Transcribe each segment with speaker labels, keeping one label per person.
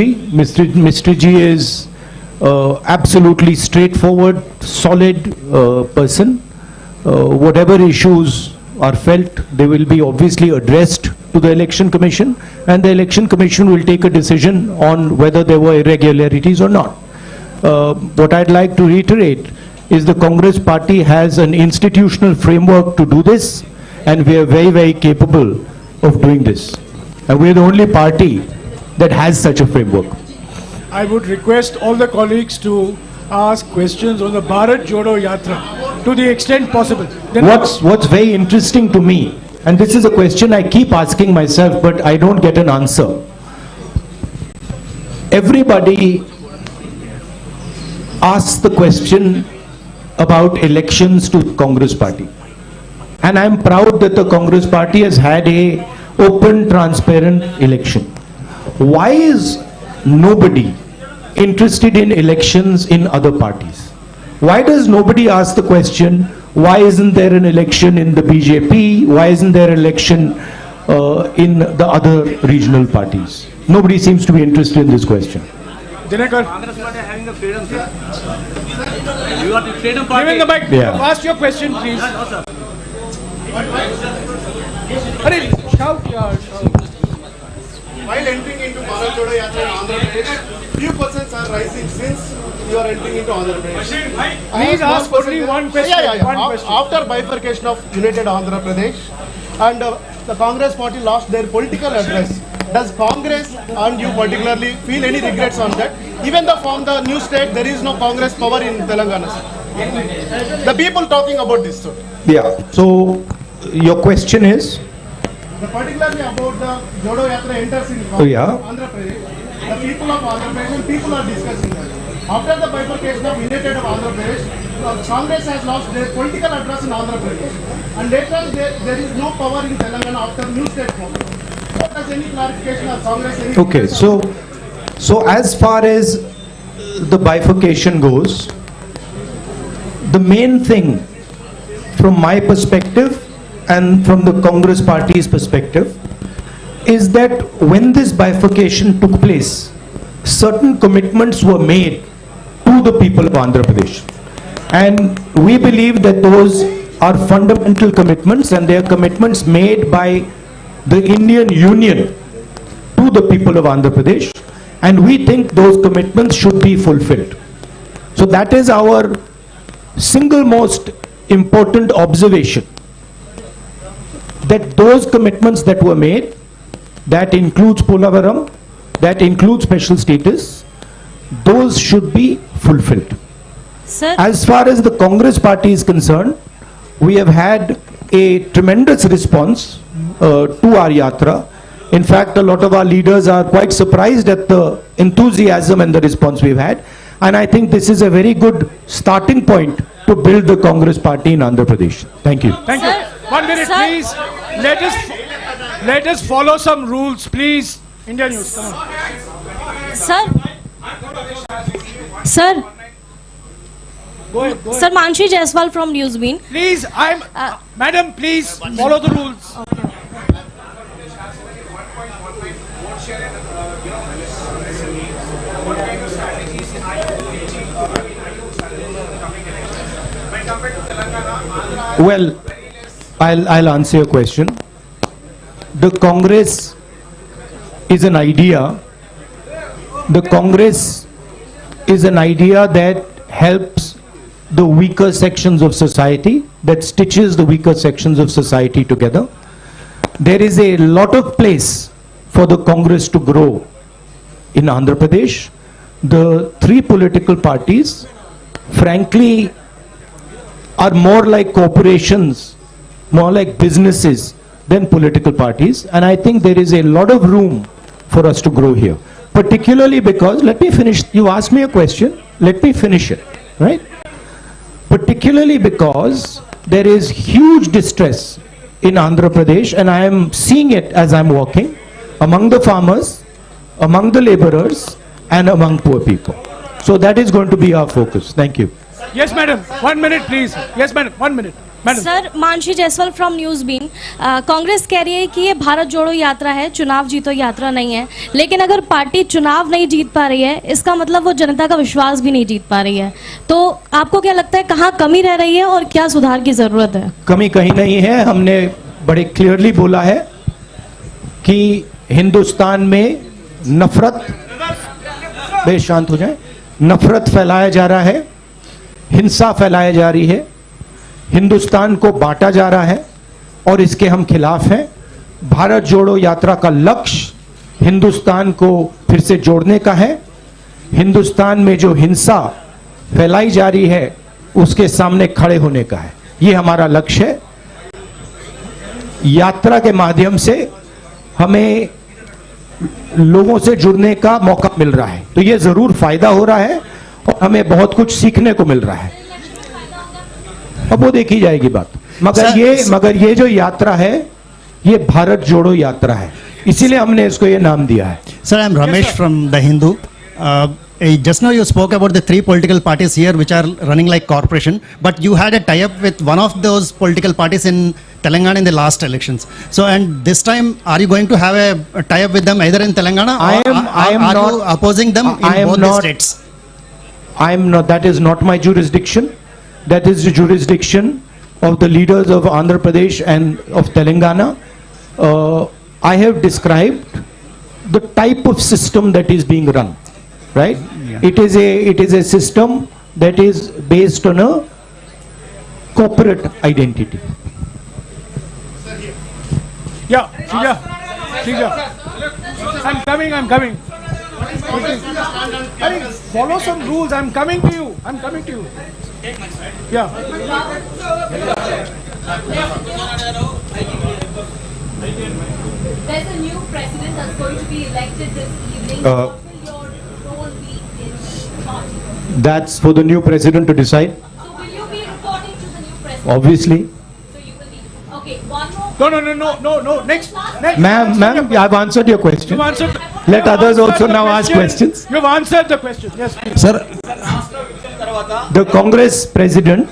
Speaker 1: Mr. G is absolutely straightforward, solid person. Whatever issues are felt, they will be obviously addressed to the Election Commission, and the Election Commission will take a decision on whether there were irregularities or not. What I'd like to reiterate is the Congress party has an institutional framework to do this, and we are very, very capable of doing this. And we are the only party that has such a framework.
Speaker 2: I would request all the colleagues to ask questions on the Bharat Jodo Yatra to the extent possible. Then
Speaker 1: What's very interesting to me, and this is a question I keep asking myself, but I don't get an answer. Everybody asks the question about elections to the Congress party. And I'm proud that the Congress party has had a open, transparent election. Why is nobody interested in elections in other parties? Why does nobody ask the question, why isn't there an election in the BJP? Why isn't there an election in the other regional parties? Nobody seems to be interested in this question.
Speaker 2: Dinakar,
Speaker 3: Congress party having the freedom, sir. You are the freedom party.
Speaker 2: give him the mic.
Speaker 1: Yeah.
Speaker 2: Ask your question, please.
Speaker 3: No, sir.
Speaker 2: Hurry, shout, shout.
Speaker 4: While entering into Bharat Jodo Yatra in Andhra Pradesh, few persons are rising since you are entering into Andhra Pradesh.
Speaker 2: Please ask only one question. One question.
Speaker 4: After bifurcation of United Andhra Pradesh and the Congress party lost their political address, does Congress and you particularly feel any regrets on that? Even though from the new state there is no Congress power in Telangana. The people talking about this, sir.
Speaker 1: Yeah, so your question is?
Speaker 4: Particularly about the Jodo Yatra enters in Andhra Pradesh, the people of Andhra Pradesh and people are discussing that. After the bifurcation of United of Andhra Pradesh, Congress has lost their political address in Andhra Pradesh, and later there is no power in Telangana after new state form. Does any clarification of Congress?
Speaker 1: Okay, so as far as the bifurcation goes, the main thing from my perspective and from the Congress party's perspective is that when this bifurcation took place, certain commitments were made to the people of Andhra Pradesh. And we believe that those are fundamental commitments, and they are commitments made by the Indian Union to the people of Andhra Pradesh, and we think those commitments should be fulfilled. So that is our single most important observation, that those commitments that were made, that includes Polavaram, that includes special status, those should be fulfilled.
Speaker 5: Sir,
Speaker 1: As far as the Congress party is concerned, we have had a tremendous response to our yatra. In fact, a lot of our leaders are quite surprised at the enthusiasm and the response we've had. And I think this is a very good starting point to build the Congress party in Andhra Pradesh. Thank you.
Speaker 2: Thank
Speaker 5: Sir,
Speaker 2: you. 1 minute,
Speaker 5: sir.
Speaker 2: please. Let us follow some rules, please. India News, come on.
Speaker 5: sir, sir,
Speaker 2: Go ahead, go ahead.
Speaker 5: sir, Manshi Jaiswal from Newsbeam.
Speaker 2: Please, Madam, please follow the rules.
Speaker 1: Well, I'll answer your question. The Congress is an idea. The Congress is an idea that helps the weaker sections of society, that stitches the weaker sections of society together. There is a lot of place for the Congress to grow in Andhra Pradesh. The three political parties, frankly, are more like corporations, more like businesses than political parties. And I think there is a lot of room for us to grow here. Particularly because, let me finish, you asked me a question, let me finish it, right? Particularly because there is huge distress in Andhra Pradesh, and I am seeing it as I'm walking, among the farmers, among the laborers, and among poor people. So that is going to be our focus. Thank you.
Speaker 2: Yes, madam. 1 minute, please. Yes, madam. 1 minute. Madam
Speaker 5: sir, Mansi Jaiswal from news bean. Congress कह रही है कि ये भारत जोड़ो यात्रा है, चुनाव जीतो यात्रा नहीं है। लेकिन अगर पार्टी चुनाव नहीं जीत पा रही है, इसका मतलब वो जनता का विश्वास भी नहीं जीत पा रही है। तो आपको क्या लगता है, कहाँ कमी रह रही है और क्या सुधार की जरूरत है?
Speaker 1: कमी कहीं नहीं है। हमने बड़े क्लियरली बोला है कि हिंदुस्तान में नफरत, बेश शांत हो जाए, नफरत फैलाया जा रहा है, हिंसा फैलाई जा रही है, हिंदुस्तान को बांटा जा रहा है और इसके हम खिलाफ हैं। भारत जोड़ो यात्रा का लक्ष्य हिंदुस्तान को फिर से जोड़ने का है। हिंदुस्तान में जो हिंसा फैलाई जा रही है उसके सामने खड़े होने का है। ये हमारा लक्ष्य है। यात्रा के माध्यम से हमें लोगों से जुड़ने का मौका मिल रहा है, तो ये जरूर फायदा हो रहा है और हमें बहुत कुछ सीखने को मिल रहा है। अब वो देखी जाएगी बात। मगर ये जो यात्रा है ये भारत जोड़ो यात्रा है, इसीलिए हमने इसको ये नाम दिया है।
Speaker 6: Sir, I am Ramesh from The Hindu. Just now you spoke about the three political parties here which are running like corporation, but you had a tie-up with one of those political parties in Telangana in the last elections. So, and this time, are you going to have a tie-up with them either in Telangana
Speaker 1: I am
Speaker 6: are
Speaker 1: not
Speaker 6: you opposing them
Speaker 1: I
Speaker 6: in
Speaker 1: am
Speaker 6: both the
Speaker 1: not-
Speaker 6: states?
Speaker 1: I am not, that is not my jurisdiction. That is the jurisdiction of the leaders of Andhra Pradesh and of Telangana. I have described the type of system that is being run, right? It is a system that is based on a corporate identity.
Speaker 2: Yeah, Shrija. I'm coming. I mean, follow some rules. I'm coming to you. Yeah.
Speaker 7: There's a new president that's going to be elected this evening.
Speaker 1: Uh,
Speaker 7: What will your role be in the party?
Speaker 1: That's for the new president to decide,
Speaker 7: So will you be reporting to the new president?
Speaker 1: obviously.
Speaker 7: So you will be. Okay, one more.
Speaker 2: No. Next.
Speaker 1: Ma'am, I've answered your question.
Speaker 2: You've answered.
Speaker 1: Let
Speaker 2: you've
Speaker 1: others
Speaker 2: answered
Speaker 1: also
Speaker 2: the
Speaker 1: now ask questions.
Speaker 2: You've answered the question. Yes, please.
Speaker 8: Sir,
Speaker 1: The Congress president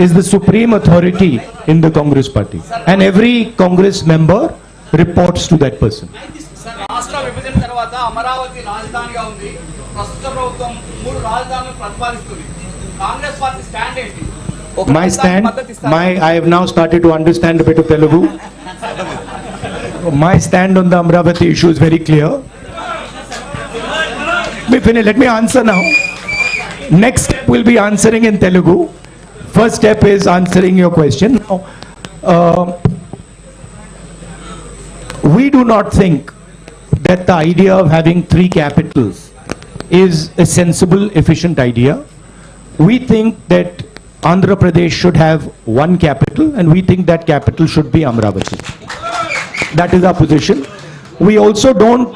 Speaker 1: is the supreme authority in the Congress party, and every Congress member reports to that person.
Speaker 3: రాష్ట్ర విభజన తర్వాత అమరావతి రాజధానిగా ఉంది. ప్రస్తుత ప్రభుత్వం 3 రాజధానులను ప్రతిపాదిస్తుంది. Congress party stand ఏంటి?
Speaker 1: My stand, I have now started to understand a bit of Telugu. My stand on the Amravati issue is very clear. Let me answer now. Next step will be answering in Telugu. First step is answering your question. Now, we do not think that the idea of having 3 capitals is a sensible, efficient idea. We think that Andhra Pradesh should have 1 capital, and we think that capital should be Amravati. That is our position. We also don't,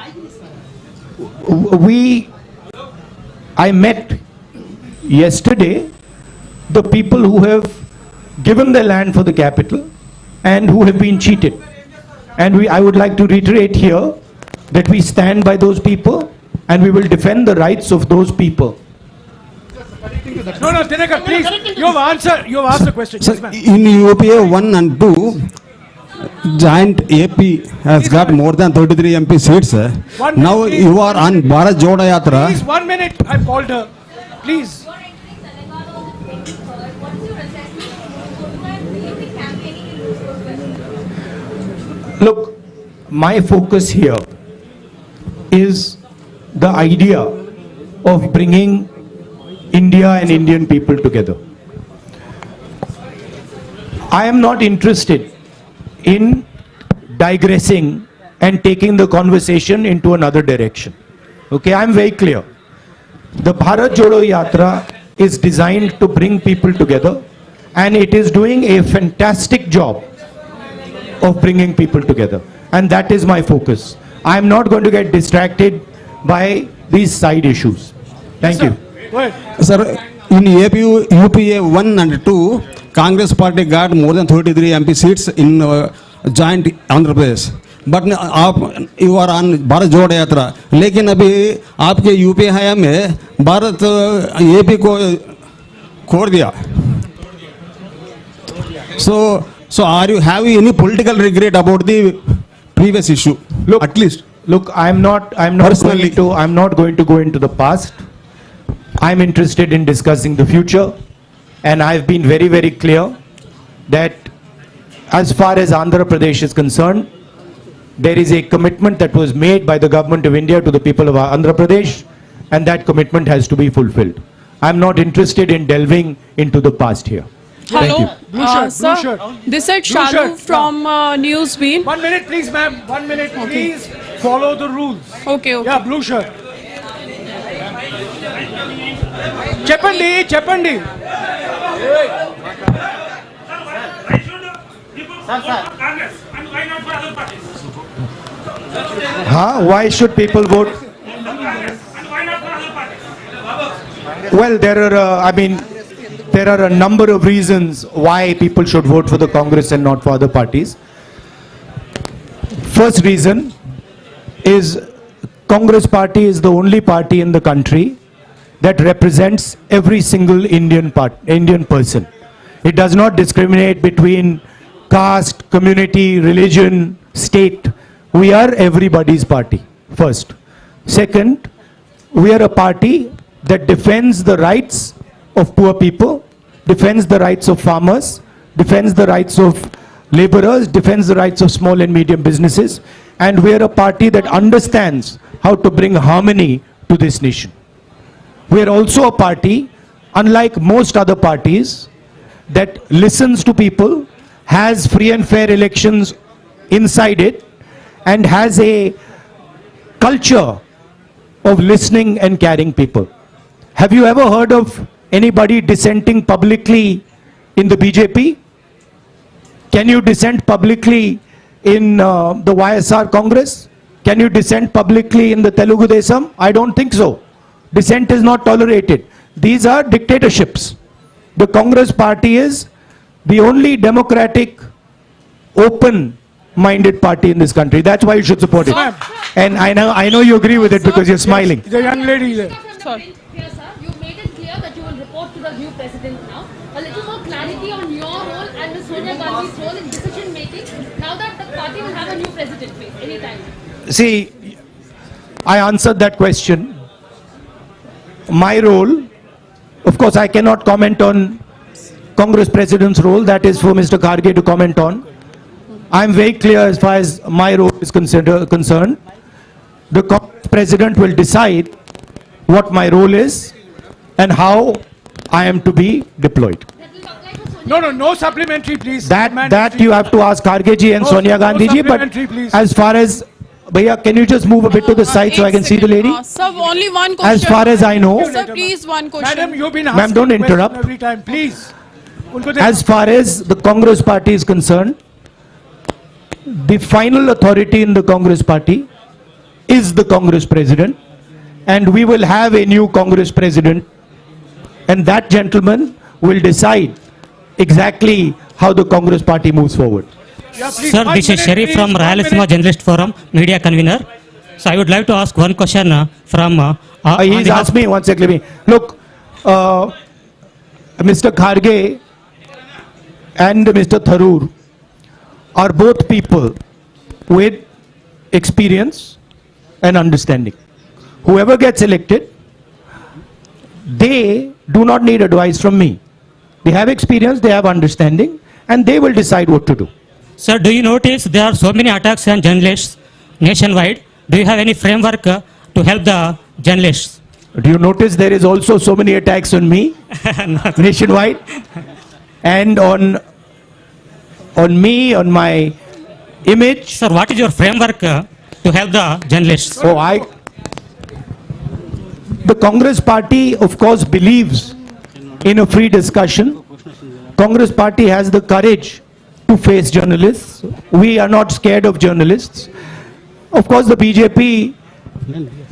Speaker 1: I met yesterday the people who have given their land for the capital and who have been cheated. And I would like to reiterate here that we stand by those people and we will defend the rights of those people.
Speaker 2: No, Dinakar, please. You've asked the question.
Speaker 8: sir,
Speaker 2: Yes, ma'am.
Speaker 8: in UPA 1 and 2, joint AP has got more than 33 MP seats. Sir.
Speaker 2: One
Speaker 8: Now
Speaker 2: minute,
Speaker 8: you are on Bharat Jodo Yatra.
Speaker 2: Please, 1 minute. I've called her. Please.
Speaker 7: You're entering Telangana on the 23rd. What is your assessment? Will you be campaigning in those questions?
Speaker 1: Look, my focus here is the idea of bringing India and Indian people together. I am not interested in digressing and taking the conversation into another direction. Okay, I am very clear. The Bharat Jodo Yatra is designed to bring people together, and it is doing a fantastic job of bringing people together, and that is my focus. I am not going to get distracted by these side issues. Thank you.
Speaker 2: Go ahead.
Speaker 8: Sir, in UPA 1 and 2, Congress party got more than 33 MP seats in joint Andhra Pradesh. But आप you are on Bharat जोड़ो यात्रा, लेकिन अभी आपके UP हया में Bharat AP को छोड़ दिया. So are you having any political regret about the previous issue?
Speaker 1: Look,
Speaker 8: At least.
Speaker 1: Look, I'm not
Speaker 8: Personally.
Speaker 1: going to go into the past. I'm interested in discussing the future, and I've been very, very clear that as far as Andhra Pradesh is concerned, there is a commitment that was made by the government of India to the people of Andhra Pradesh, and that commitment has to be fulfilled. I'm not interested in delving into the past here.
Speaker 9: Hello,
Speaker 2: Blue shirt,
Speaker 9: sir.
Speaker 2: blue shirt.
Speaker 9: This is
Speaker 2: Blue
Speaker 9: Shalu
Speaker 2: shirt,
Speaker 9: from Newsbeat.
Speaker 2: 1 minute, please, ma'am. 1 minute, please. Follow the rules.
Speaker 9: Okay, okay.
Speaker 2: Yeah, blue shirt. Cheppandi.
Speaker 1: Why should people vote? Well, there are a number of reasons why people should vote for the Congress and not for other parties. First reason is Congress party is the only party in the country that represents every single Indian person. It does not discriminate between caste, community, religion, state. We are everybody's party, first. Second, we are a party that defends the rights of poor people, defends the rights of farmers, defends the rights of laborers, defends the rights of small and medium businesses, and we are a party that understands how to bring harmony to this nation. We are also a party, unlike most other parties, that listens to people, has free and fair elections inside it, and has a culture of listening and caring people. Have you ever heard of anybody dissenting publicly in the BJP? Can you dissent publicly in the YSR Congress? Can you dissent publicly in the Telugu Desam? I don't think so. Dissent is not tolerated. These are dictatorships. The Congress party is the only democratic, open-minded party in this country. That's why you should support it. And I know you agree with it because you're smiling.
Speaker 2: The young lady there.
Speaker 9: Sorry.
Speaker 7: Here, sir, you made it clear that you will report to the new president now. A little more clarity on your role and Ms. Sonia Gandhi's role in decision making now that the party will have a new president anytime.
Speaker 1: See, I answered that question. My role, of course, I cannot comment on Congress President's role. That is for Mr. Kharge to comment on. I am very clear as far as my role is concerned. The Congress President will decide what my role is and how I am to be deployed.
Speaker 2: No supplementary, please.
Speaker 1: That you have to ask Kharge ji and Sonia Gandhi ji. But
Speaker 2: supplementary, please.
Speaker 1: as far as, Bhaiya, can you just move a bit to the side so I can see the lady?
Speaker 9: Sir, only one question.
Speaker 1: As far as I know,
Speaker 9: Sir, please, one question.
Speaker 2: Madam, you've been
Speaker 1: Ma'am,
Speaker 2: asking
Speaker 1: don't
Speaker 2: question
Speaker 1: interrupt.
Speaker 2: every time, please. Unko de-
Speaker 1: as far as the Congress party is concerned, the final authority in the Congress party is the Congress President, and we will have a new Congress President, and that gentleman will decide exactly how the Congress party moves forward.
Speaker 2: Yeah, please,
Speaker 10: Sir,
Speaker 2: 1
Speaker 10: this is
Speaker 2: minute,
Speaker 10: Sharif
Speaker 2: please,
Speaker 10: from
Speaker 2: 1
Speaker 10: Rayalaseema
Speaker 2: minute.
Speaker 10: Journalist Forum, media convener. So I would like to ask one question from... on
Speaker 1: He's
Speaker 10: behalf-
Speaker 1: asked me, one second, let me. Look, Mr. Kharge and Mr. Tharoor are both people with experience and understanding. Whoever gets elected, they do not need advice from me. They have experience, they have understanding, and they will decide what to do.
Speaker 10: Sir, do you notice there are so many attacks on journalists nationwide? Do you have any framework to help the journalists?
Speaker 1: Do you notice there is also so many attacks on me nationwide and on me, on my image?
Speaker 10: Sir, what is your framework to help the journalists?
Speaker 1: The Congress party, of course, believes in a free discussion. Congress party has the courage to face journalists. We are not scared of journalists. Of course, the BJP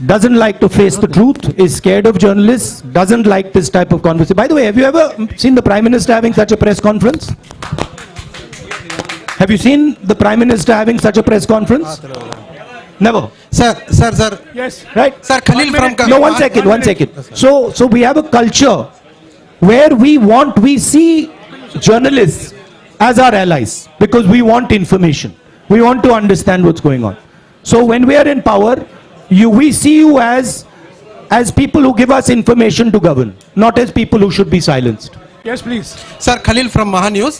Speaker 1: doesn't like to face the truth, is scared of journalists, doesn't like this type of conversation. By the way, have you ever seen the Prime Minister having such a press conference? Have you seen the Prime Minister having such a press conference? Never.
Speaker 11: Sir.
Speaker 2: Yes.
Speaker 1: Right?
Speaker 11: Sir, Khalil from...
Speaker 1: No, one second. So we have a culture where we see journalists as our allies because we want information. We want to understand what's going on. So when we are in power, we see you as people who give us information to govern, not as people who should be silenced.
Speaker 2: Yes, please.
Speaker 11: Sir Khaleel from Maha news.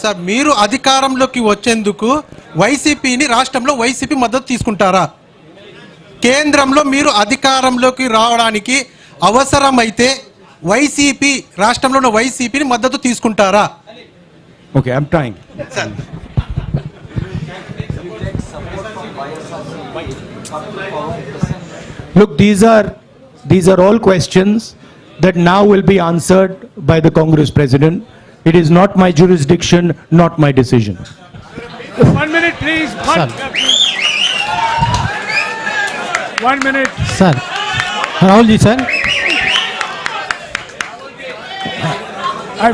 Speaker 11: Sir మీరు అధికారంలోకి వచ్చేందుకు వైసీపీని రాష్ట్రంలో YCP మద్దతు తీసుకుంటారా? కేంద్రంలో మీరు అధికారంలోకి రావడానికి అవసరమైతే వైసీపీ రాష్ట్రంలో ఉన్న వైసీపీని మద్దతు తీసుకుంటారా?
Speaker 1: Okay, I'm trying. Look, these are all questions that now will be answered by the Congress president. It is not my jurisdiction, not my decision.
Speaker 2: 1 minute, please. One minute.
Speaker 12: Sir Rahul ji sir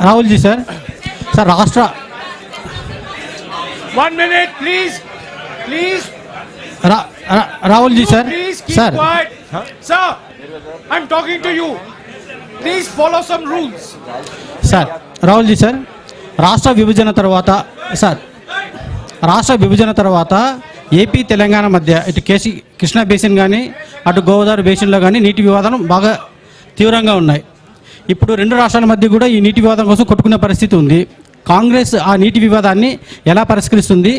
Speaker 12: Rahul ji sir sir राष्ट्र
Speaker 2: 1 minute, please. Please.
Speaker 12: Rahul ji sir
Speaker 2: Please keep
Speaker 12: sir
Speaker 2: quiet. Sir, I'm talking to you. Please follow some rules.
Speaker 12: Sir Rahul ji sir రాష్ట్ర విభజన తర్వాత AP Telangana మధ్య ఇటు Krishna basin కానీ అటు గోదావరి బేసిన్లో కానీ నీటి వివాదం బాగా తీవ్రంగా ఉన్నాయి. ఇప్పుడు రెండు రాష్ట్రాల మధ్య కూడా ఈ నీటి వివాదం కోసం కొట్టుకునే పరిస్థితి ఉంది. కాంగ్రెస్ ఆ నీటి వివాదాన్ని ఎలా పరిష్కరిస్తుంది?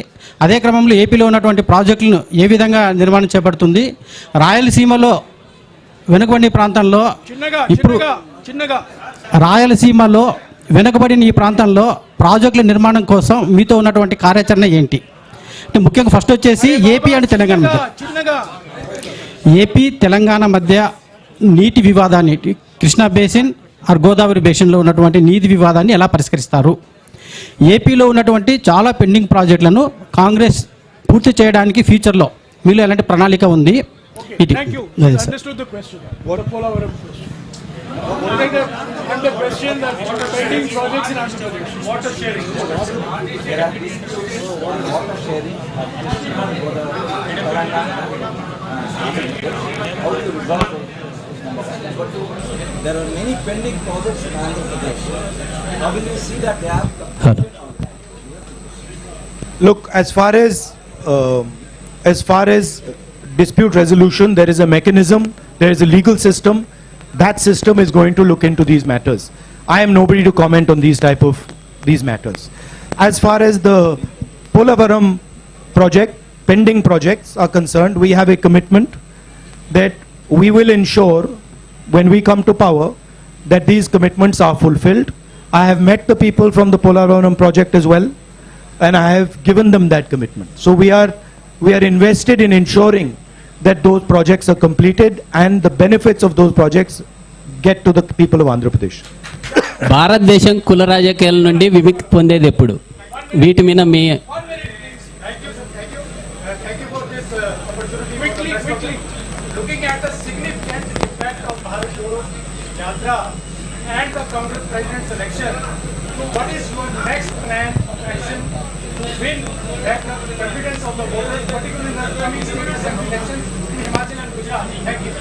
Speaker 12: అదే క్రమంలో ఏపీలో ఉన్నటువంటి ప్రాజెక్టులను ఏ విధంగా నిర్మాణం చేపడుతుంది? రాయలసీమలో వెనుకబడిన ప్రాంతంలో ఇప్పుడు రాయలసీమలో వెనుకబడిన ఈ ప్రాంతంలో ప్రాజెక్టుల నిర్మాణం కోసం మీతో ఉన్నటువంటి కార్యాచరణ ఏంటి? అంటే ముఖ్యంగా ఫస్ట్ వచ్చేసి ఏపీ అండ్ తెలంగాణ మధ్య నీటి వివాదాన్ని కృష్ణా బేసిన్ ఆర్ గోదావరి బేసిన్లో ఉన్నటువంటి నీటి వివాదాన్ని ఎలా పరిష్కరిస్తారు? ఏపీలో ఉన్నటువంటి చాలా పెండింగ్ ప్రాజెక్టులను కాంగ్రెస్ పూర్తి చేయడానికి ఫ్యూచర్లో మీలో ఎలాంటి ప్రణాళిక ఉంది?
Speaker 2: Thank you. Understood the question. What a Polavaram question. And the question that pending projects in Andhra Pradesh. Water sharing.
Speaker 13: There are many pending projects in Andhra Pradesh. How will you see that they have?
Speaker 1: Look, as far as dispute resolution, there is a mechanism, there is a legal system. That system is going to look into these matters. I am nobody to comment on these matters. As far as the Polavaram project, pending projects are concerned, we have a commitment that we will ensure when we come to power that these commitments are fulfilled. I have met the people from the Polavaram project as well, and I have given them that commitment. So we are invested in ensuring that those projects are completed and the benefits of those projects get to the people of Andhra Pradesh.
Speaker 14: భారతదేశం కుల రాజకీయాల నుండి విముక్తి పొందేది ఎప్పుడు? వీటి మీద మీ
Speaker 2: Thank you for this opportunity. Quickly. Looking at the significant impact of Bharat Jodo Yatra and the Congress president's election, what is your next plan of action to win back the confidence of the voters, particularly in the coming state assembly elections in Himachal and Gujarat? Thank you.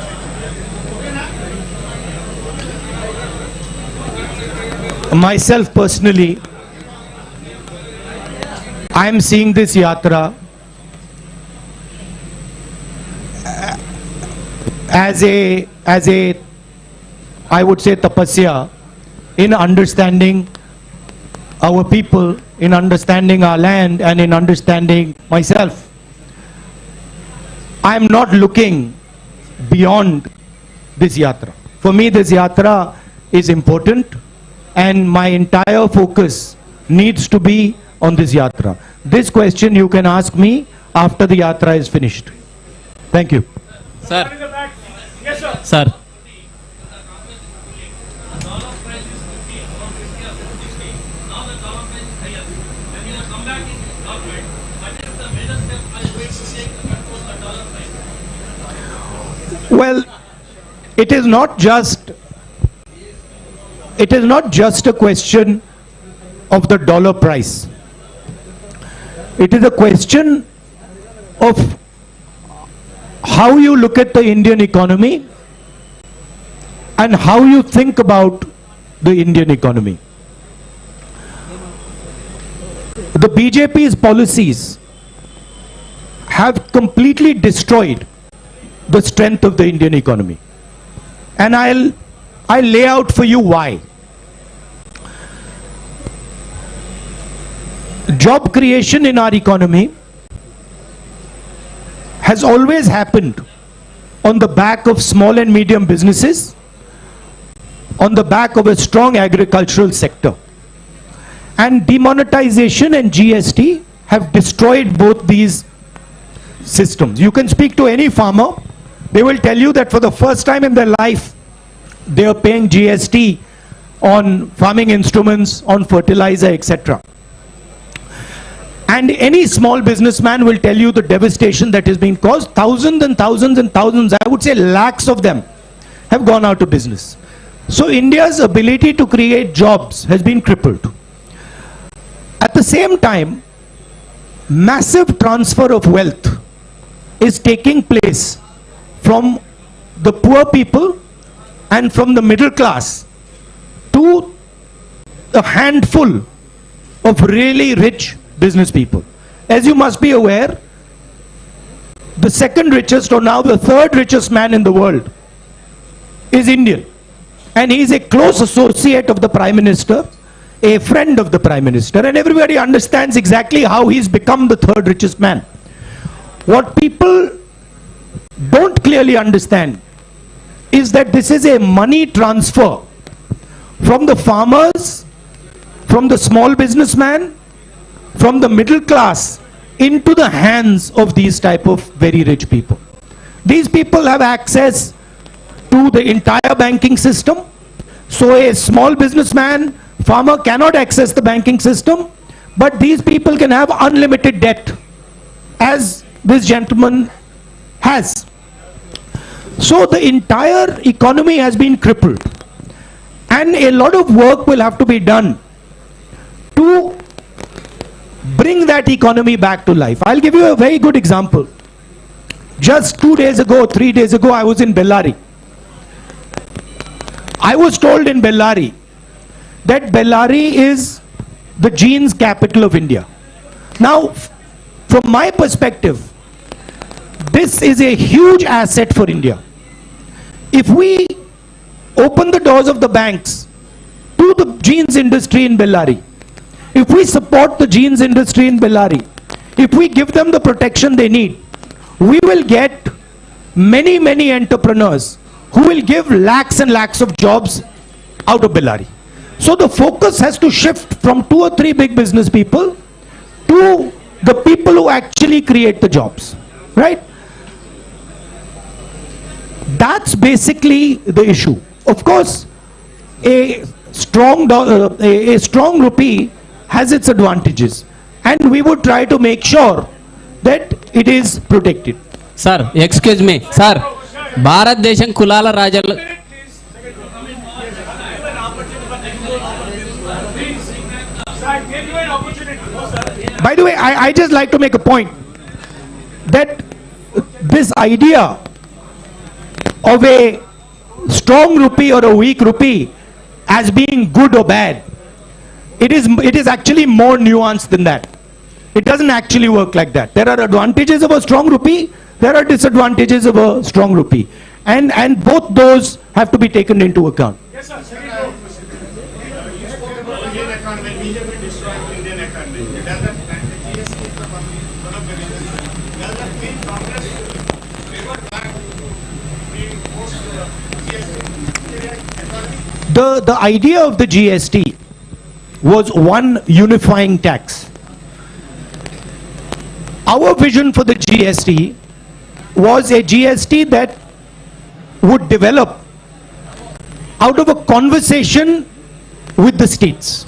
Speaker 1: Myself personally, I am seeing this yatra as a I would say tapasya in understanding our people, in understanding our land, and in understanding myself. I am not looking beyond this yatra. For me, this yatra is important, and my entire focus needs to be on this yatra. This question you can ask me after the yatra is finished. Thank you.
Speaker 14: Sir.
Speaker 2: Yes, sir.
Speaker 14: Sir.
Speaker 1: Well, it is not just a question of the dollar price. It is a question of how you look at the Indian economy and how you think about the Indian economy. the BJP's policies have completely destroyed the strength of the Indian economy. And I'll lay out for you why. Job creation in our economy has always happened on the back of small and medium businesses, on the back of a strong agricultural sector. And demonetization and GST have destroyed both these systems. You can speak to any farmer, they will tell you that for the first time in their life, they are paying GST on farming instruments, on fertilizer, etc. And any small businessman will tell you the devastation that has been caused. Thousands and thousands and thousands, I would say lakhs of them, have gone out of business. So India's ability to create jobs has been crippled. At the same time, massive transfer of wealth is taking place from the poor people and from the middle class to a handful of really rich business people. As you must be aware, the second richest, or now the third richest man in the world is Indian. And he is a close associate of the Prime Minister, a friend of the Prime Minister, and everybody understands exactly how he's become the third richest man. What people don't clearly understand is that this is a money transfer from the farmers, from the small businessman, from the middle class into the hands of these type of very rich people. These people have access to the entire banking system. So a small businessman, farmer cannot access the banking system, but these people can have unlimited debt, as this gentleman has. So the entire economy has been crippled, and a lot of work will have to be done to bring that economy back to life. I'll give you a very good example. Just 2 days ago, 3 days ago, I was in Bellary. I was told in Bellary that Bellary is the jeans capital of India. Now, from my perspective, this is a huge asset for India. If we open the doors of the banks to the jeans industry in Bellary, if we support the jeans industry in Bellary, if we give them the protection they need, we will get many entrepreneurs who will give lakhs and lakhs of jobs out of Bellary. So the focus has to shift from 2 or 3 big business people to the people who actually create the jobs, right? That's basically the issue. Of course, a strong rupee has its advantages, and we would try to make sure that it is protected.
Speaker 14: Sir, excuse me, sir. భారతదేశం కులాల రాజ్యాలు
Speaker 1: By the way, I just like to make a point that this idea of a strong rupee or a weak rupee as being good or bad, it is actually more nuanced than that. It doesn't actually work like that. There are advantages of a strong rupee, there are disadvantages of a strong rupee, and both those have to be taken into account.
Speaker 2: Yes, sir.
Speaker 1: The idea of the GST was one unifying tax. Our vision for the GST was a GST that would develop out of a conversation with the states.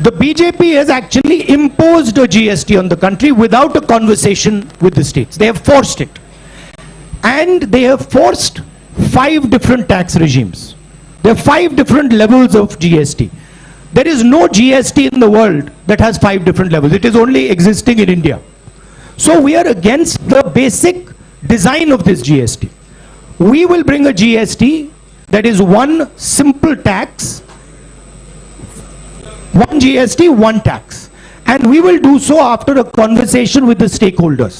Speaker 1: The BJP has actually imposed a GST on the country without a conversation with the states. They have forced it. And they have forced 5 different tax regimes. There are 5 different levels of GST. There is no GST in the world that has 5 different levels. It is only existing in India. So we are against the basic design of this GST. We will bring a GST that is one simple tax, one GST, one tax. And we will do so after a conversation with the stakeholders.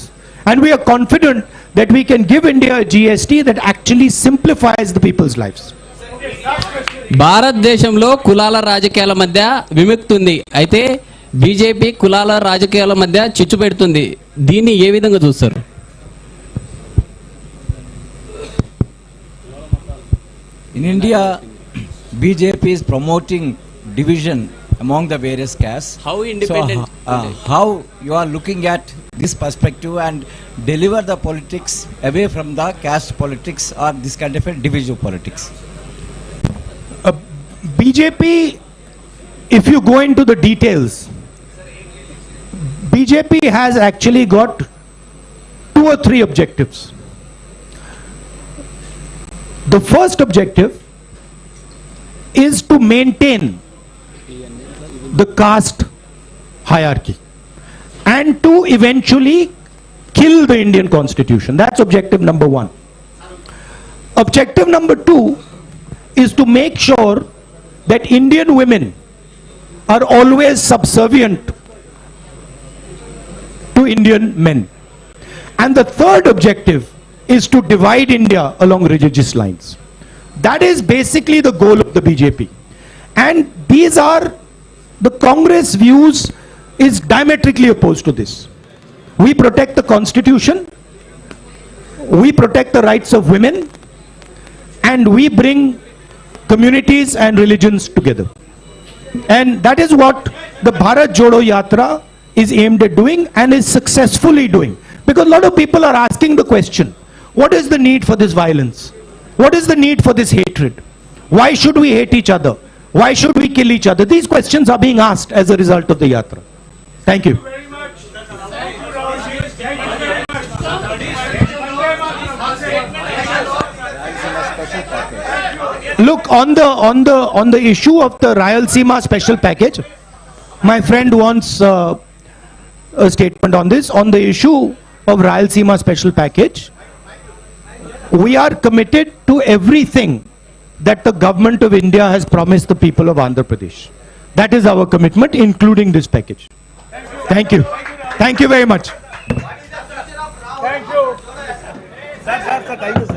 Speaker 1: And we are confident that we can give India a GST that actually simplifies the people's lives.
Speaker 14: భారతదేశంలో కులాల రాజకీయాల మధ్య విముక్తి ఉంది. అయితే BJP కులాల రాజకీయాల మధ్య చిచ్చు పెడుతుంది. దీన్ని ఏ విధంగా చూస్తారు?
Speaker 13: In India, BJP is promoting division among the various castes.
Speaker 14: How independent?
Speaker 13: How you are looking at this perspective and deliver the politics away from the caste politics or this kind of a divisive politics?
Speaker 1: BJP, if you go into the details, BJP has actually got 2 or 3 objectives. The first objective is to maintain the caste hierarchy and to eventually kill the Indian constitution. That's objective number 1. Objective number 2 is to make sure that Indian women are always subservient to Indian men. And the third objective is to divide India along religious lines. That is basically the goal of the BJP. And these are the Congress views is diametrically opposed to this. We protect the constitution, we protect the rights of women, and we bring communities and religions together. And that is what the Bharat Jodo Yatra is aimed at doing and is successfully doing. Because a lot of people are asking the question, what is the need for this violence? What is the need for this hatred? Why should we hate each other? Why should we kill each other? These questions are being asked as a result of the Yatra. Thank you. Look, on the issue of the Rayalaseema special package, my friend wants a statement on this. On the issue of Rayalaseema special package, we are committed to everything that the government of India has promised the people of Andhra Pradesh. That is our commitment, including this package. Thank you. Thank you very much.
Speaker 2: Thank you. Sir, thank you, sir.